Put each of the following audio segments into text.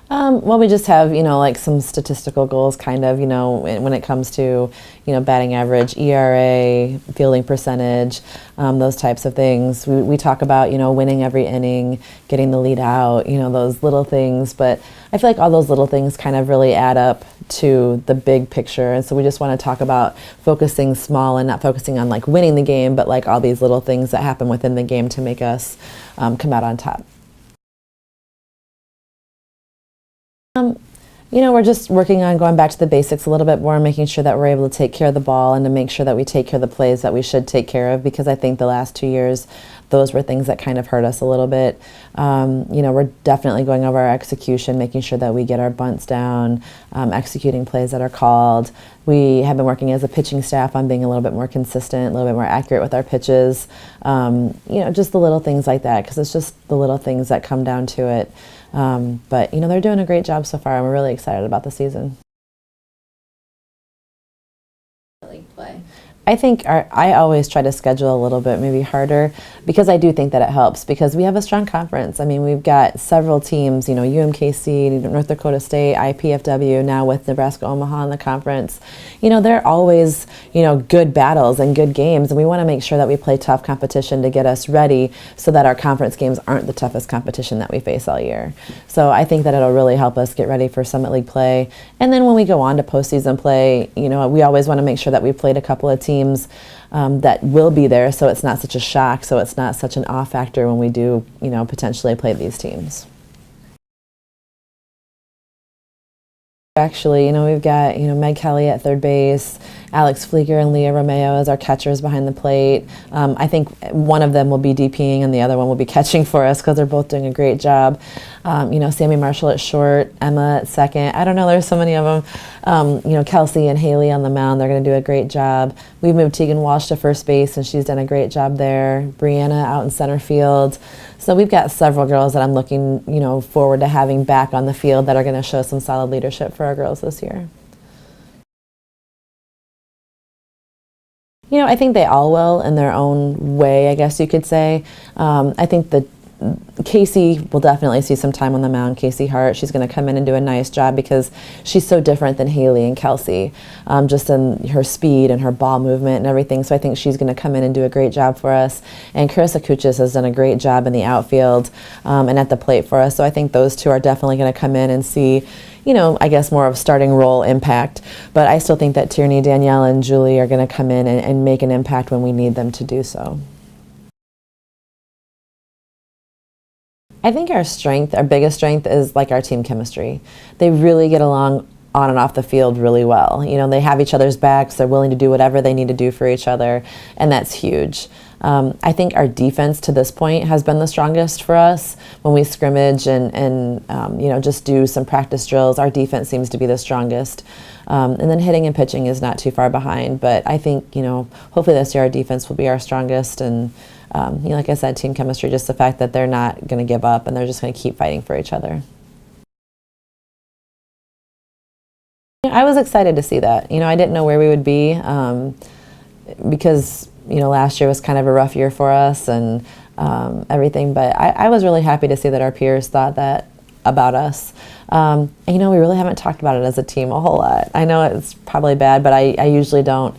Well, we just have, like some statistical goals kind of, when it comes to, batting average, ERA, fielding percentage, those types of things. We talk about, winning every inning, getting the lead out, those little things. But I feel like all those little things kind of really add up to the big picture. And so we just want to talk about focusing small and not focusing on like winning the game, but like all these little things that happen within the game to make us come out on top. We're just working on going back to the basics a little bit more, making sure that we're able to take care of the ball and to make sure that we take care of the plays that we should take care of, because I think the last 2 years, those were things that kind of hurt us a little bit. We're definitely going over our execution, making sure that we get our bunts down, executing plays that are called. We have been working as a pitching staff on being a little bit more consistent, a little bit more accurate with our pitches. Just the little things like that, because it's just the little things that come down to it. But they're doing a great job so far, and we're really excited about the season. Play. I think I always try to schedule a little bit maybe harder, because I do think that it helps, because we have a strong conference. I mean, we've got several teams, UMKC, North Dakota State, IPFW, now with Nebraska Omaha in the conference. They're always, good battles and good games, and we want to make sure that we play tough competition to get us ready so that our conference games aren't the toughest competition that we face all year. So I think that it'll really help us get ready for Summit League play. And then when we go on to postseason play, we always want to make sure that we've played a couple of teams that will be there, so it's not such a shock, so it's not such an off factor when we do, potentially play these teams. Actually, we've got, Meg Kelly at third base, Alex Flieger and Leah Romeo as our catchers behind the plate. I think one of them will be DPing and the other one will be catching for us, because they're both doing a great job. Sammy Marshall at short, Emma at second. I don't know, there's so many of them. Kelsey and Haley on the mound, they're going to do a great job. We've moved Tegan Walsh to first base, and she's done a great job there. Brianna out in center field. So we've got several girls that I'm looking, forward to having back on the field that are going to show some solid leadership for our girls this year. I think they all will in their own way, I guess you could say. I think that Casey will definitely see some time on the mound. Casey Hart, she's going to come in and do a nice job, because she's so different than Haley and Kelsey, just in her speed and her ball movement and everything. So I think she's going to come in and do a great job for us. And Carissa Kuchis has done a great job in the outfield and at the plate for us. So I think those two are definitely going to come in and see, I guess more of starting role impact. But I still think that Tierney, Danielle, and Julie are going to come in and make an impact when we need them to do so. I think our biggest strength is like our team chemistry. They really get along on and off the field really well. They have each other's backs. They're willing to do whatever they need to do for each other, and that's huge. I think our defense to this point has been the strongest for us. When we scrimmage and just do some practice drills, our defense seems to be the strongest. And then hitting and pitching is not too far behind. But I think, hopefully this year our defense will be our strongest. And, like I said, team chemistry, just the fact that they're not going to give up and they're just going to keep fighting for each other. I was excited to see that. I didn't know where we would be because, last year was kind of a rough year for us and everything. But I was really happy to see that our peers thought that about us. And, we really haven't talked about it as a team a whole lot. I know it's probably bad, but I usually don't,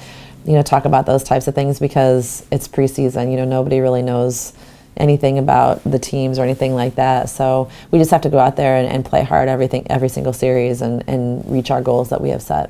talk about those types of things, because it's preseason. Nobody really knows anything about the teams or anything like that. So we just have to go out there and play hard every single series and reach our goals that we have set.